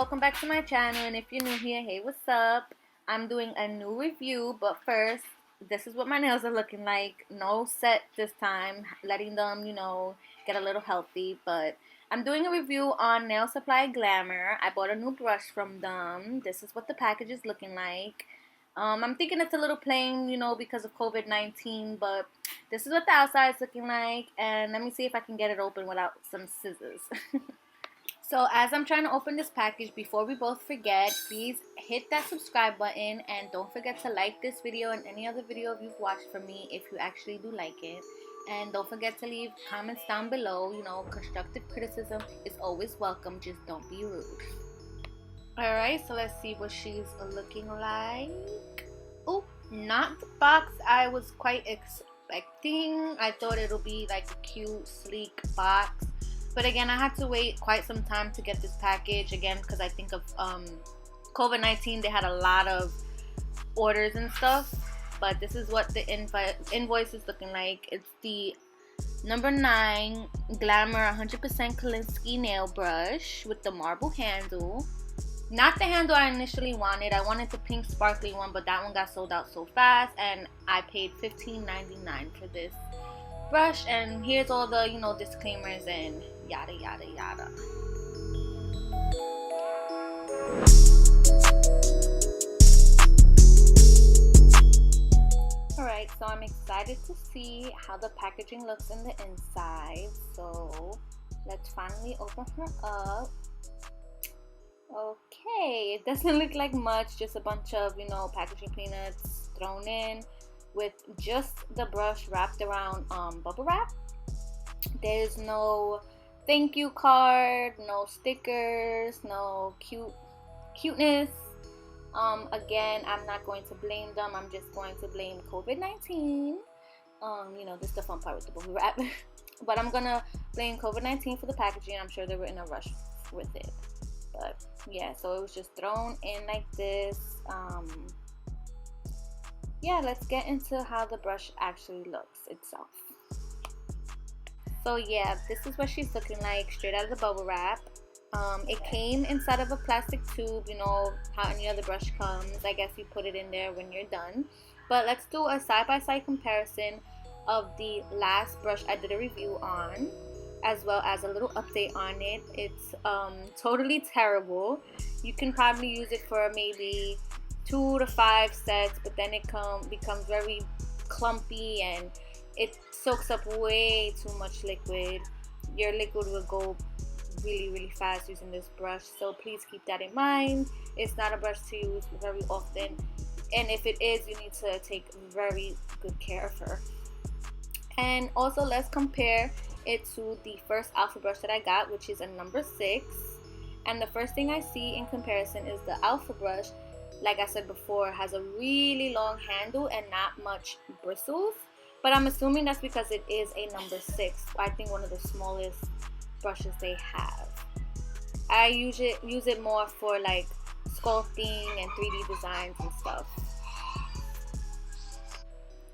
welcome back to my channel, and if you're new here, hey, what's up? I'm doing a new review, but first, this is what my nails are looking like. No set this time, letting them, get a little healthy, but I'm doing a review on Nailsupplyglamour. I bought a new brush from them. This is what the package is looking like. I'm thinking it's a little plain, because of COVID-19, but this is what the outside is looking like, and let me see if I can get it open without some scissors. So as I'm trying to open this package, before we both forget, please hit that subscribe button and don't forget to like this video and any other video you've watched from me if you actually do like it. And don't forget to leave comments down below. Constructive criticism is always welcome, just don't be rude. Alright, so let's see what she's looking like. Oh, not the box I was quite expecting. I thought it'll be like a cute, sleek box. But again, I had to wait quite some time to get this package, again, because I think of COVID-19, they had a lot of orders and stuff. But this is what the invoice is looking like. It's the number 9 Glamour 100% Kolinsky nail brush with the marble handle. Not the handle I initially wanted. I wanted the pink sparkly one, but that one got sold out so fast, and I paid $15.99 for this brush. And here's all the disclaimers and yada yada yada. Alright, so I'm excited to see how the packaging looks in the inside. So let's finally open her up. Okay, it doesn't look like much, just a bunch of packaging peanuts thrown in with just the brush wrapped around bubble wrap. There's no thank you card, no stickers, no cuteness. Again, I'm not going to blame them. I'm just going to blame COVID-19. This is the fun part with the bubble wrap. But I'm gonna blame COVID-19 for the packaging. I'm sure they were in a rush with it. But yeah, so it was just thrown in like this. Yeah, let's get into how the brush actually looks itself. So yeah, this is what she's looking like straight out of the bubble wrap. It came inside of a plastic tube, how any other brush comes. I guess you put it in there when you're done. But let's do a side-by-side comparison of the last brush I did a review on, as well as a little update on it. It's totally terrible. You can probably use it for maybe 2 to 5 sets, but then it becomes very clumpy and it soaks up way too much liquid. Your liquid will go really, really fast using this brush, so please keep that in mind. It's not a brush to use very often, and if it is, you need to take very good care of her. And also, let's compare it to the first alpha brush that I got, which is a number 6. And the first thing I see in comparison is the alpha brush, like I said before, has a really long handle and not much bristles. But I'm assuming that's because it is a number 6. I think one of the smallest brushes they have. I use it more for like sculpting and 3D designs and stuff.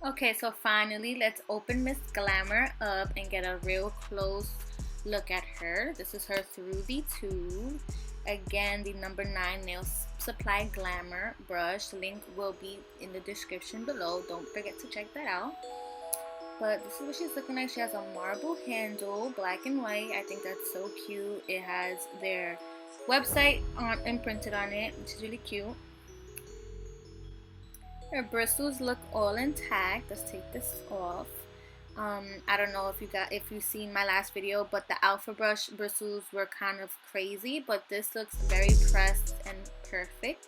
Okay, so finally, let's open Miss Glamour up and get a real close look at her. This is her through the tube. Again, the number 9 Nailsupplyglamour brush. Link will be in the description below. Don't forget to check that out. But this is what she's looking like. She has a marble handle, black and white. I think that's so cute. It has their website imprinted on it, which is really cute. Her bristles look all intact. Let's take this off. I don't know if you've seen my last video, but the alpha brush bristles were kind of crazy, but this looks very pressed and perfect.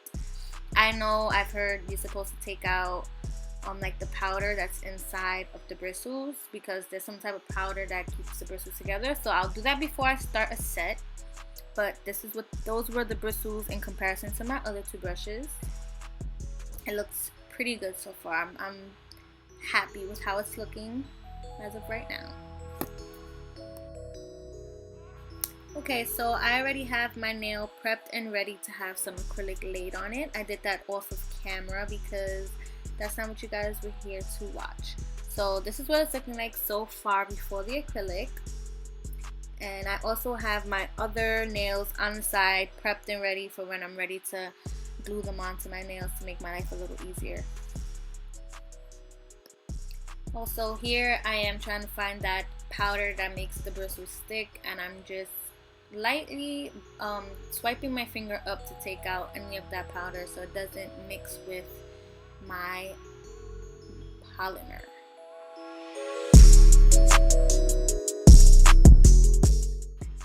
I know I've heard you're supposed to take out like the powder that's inside of the bristles, because there's some type of powder that keeps the bristles together. So I'll do that before I start a set. But those were the bristles in comparison to my other 2 brushes. It looks pretty good so far. I'm happy with how it's looking as of right now. Okay, so I already have my nail prepped and ready to have some acrylic laid on it. I did that off of camera because that's not what you guys were here to watch. So this is what it's looking like so far before the acrylic. And I also have my other nails on the side prepped and ready for when I'm ready to glue them onto my nails to make my life a little easier. Also, here I am trying to find that powder that makes the bristles stick, and I'm just lightly swiping my finger up to take out any of that powder so it doesn't mix with my polymer.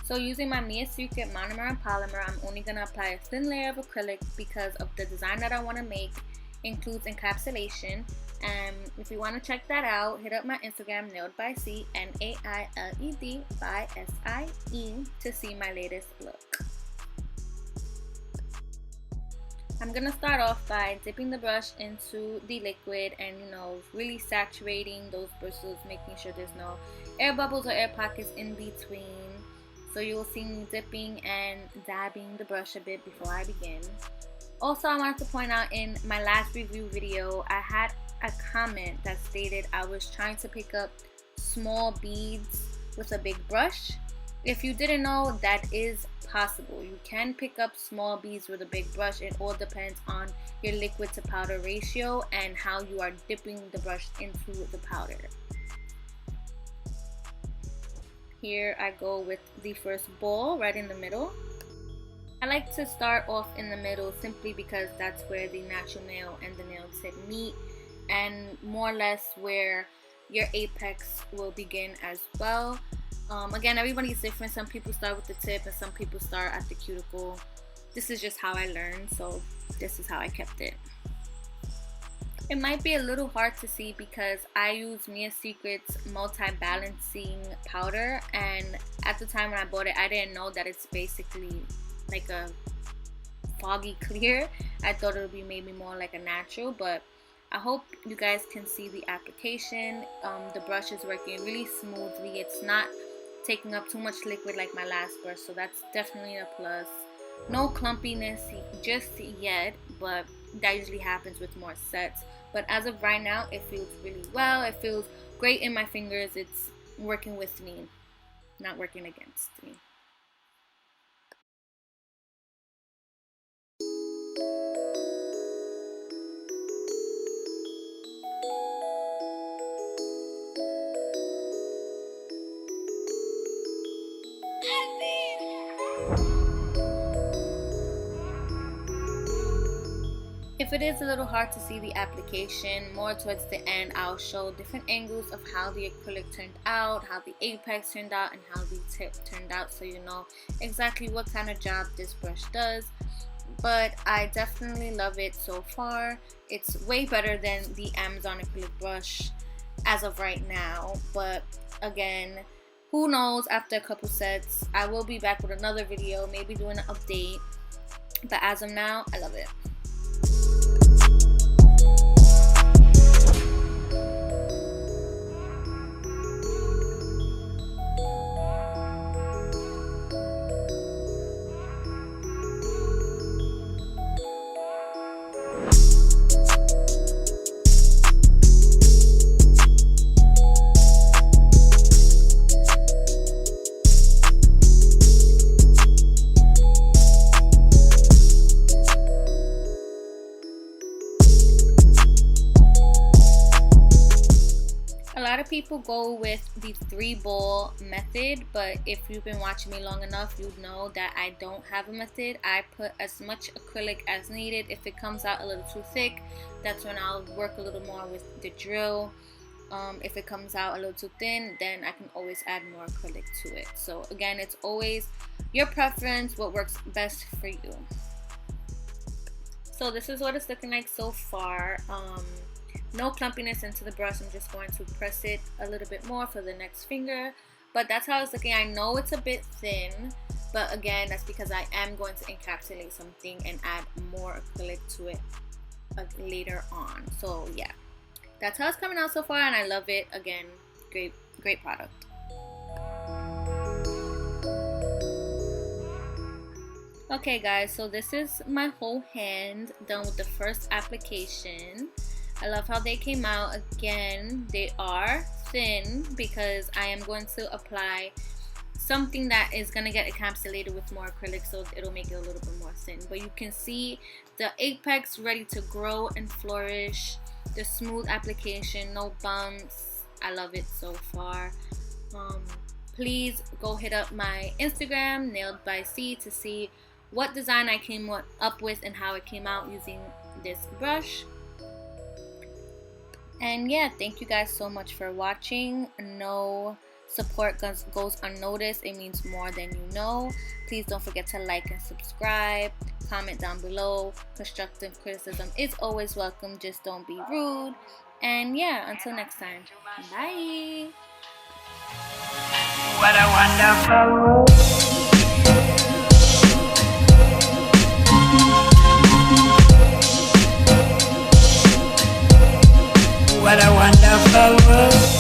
So using my Mia Secret monomer and polymer, I'm only going to apply a thin layer of acrylic because of the design that I want to make includes encapsulation. And if you want to check that out, hit up my Instagram, Nailedbysie, Nailed_bysie, to see my latest look. I'm going to start off by dipping the brush into the liquid and, really saturating those bristles, making sure there's no air bubbles or air pockets in between. So you'll see me dipping and dabbing the brush a bit before I begin. Also, I wanted to point out, in my last review video, I had a comment that stated I was trying to pick up small beads with a big brush. If you didn't know, that is possible. You can pick up small beads with a big brush. It all depends on your liquid to powder ratio and how you are dipping the brush into the powder. Here I go with the first ball right in the middle. I like to start off in the middle simply because that's where the natural nail and the nail tip meet, and more or less where your apex will begin as well. Again, everybody's different. Some people start with the tip and some people start at the cuticle. This is just how I learned, so this is how I kept it. It might be a little hard to see because I use Mia Secret's multi-balancing powder, and at the time when I bought it, I didn't know that it's basically like a foggy clear. I thought it would be maybe more like a natural, but I hope you guys can see the application. The brush is working really smoothly. It's not taking up too much liquid like my last brush, so that's definitely a plus. No clumpiness just yet, but that usually happens with more sets. But as of right now, it feels really well. It feels great in my fingers. It's working with me, not working against me. If it is a little hard to see the application, more towards the end I'll show different angles of how the acrylic turned out, how the apex turned out, and how the tip turned out, so you know exactly what kind of job this brush does. But I definitely love it so far. It's way better than the Amazon acrylic brush as of right now, but again, who knows, after a couple sets I will be back with another video, maybe doing an update, but as of now I love it. A lot of people go with the 3-ball method, but if you've been watching me long enough, you'd know that I don't have a method. I put as much acrylic as needed. If it comes out a little too thick, that's when I'll work a little more with the drill. If it comes out a little too thin, then I can always add more acrylic to it. So again, it's always your preference, what works best for you. So this is what it's looking like so far. No clumpiness into the brush. I'm just going to press it a little bit more for the next finger, but that's how it's looking. I know it's a bit thin, but again, that's because I am going to encapsulate something and add more acrylic to it later on. So yeah, that's how it's coming out so far, and I love it. Again, great product. Okay guys, so this is my whole hand done with the first application. I love how they came out. Again, they are thin because I am going to apply something that is gonna get encapsulated with more acrylic, so it'll make it a little bit more thin. But you can see the apex ready to grow and flourish. The smooth application, no bumps. I love it so far. Please go hit up my Instagram, Nailedbysie, to see what design I came up with and how it came out using this brush. And yeah, thank you guys so much for watching. No support goes unnoticed. It means more than you know. Please don't forget to like and subscribe. Comment down below. Constructive criticism is always welcome. Just don't be rude. And yeah, until next time. Bye. What a wonderful world. What a wonderful world.